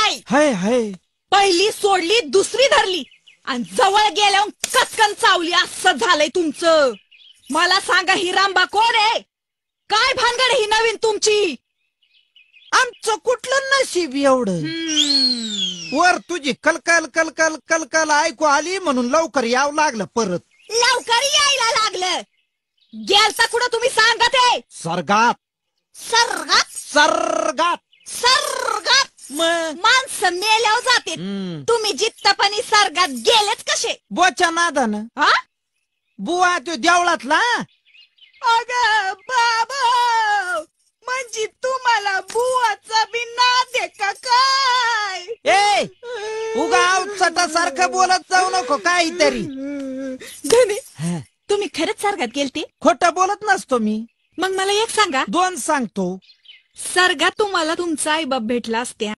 नाही. हाय हाय. पहिली सोडली दुसरी धरली आणि जवळ गेल्यावर कचकन चावली. असं झालंय तुमचं. मला सांगा ही रामबा कोण आहे? काय भानगड ही नवीन तुमची? आमचं कुठलं नशीब एवढं. वर तुझी कलकल कलकल कलकल ऐकू आली म्हणून लवकर यावं लागलं. परत लवकर यायला लागलं. गेलता कुठं तुम्ही सांगा ते? सर्गात. सर्गात? सर्गात. सर्गात मग माणसं मेल्यावर जाते. तुम्ही जित्तपणी सर्गात गेलेच कसे? बोच्या नादानं. हा? बुवा तो देवळातला. अगं बाबा, म्हणजे तुम्हाला बुवाचा बी नाद आहे का काय? ए उगा अवचटासारखं बोलत जाऊ नको काहीतरी. धनी, तुम्ही खरंच सर्गात गेलते? खोटं बोलत नसतो मी. मग मला एक सांगा. दोन सांगतो. सर्गात तुम्हाला तुमचा आईबाप भेटला असत्या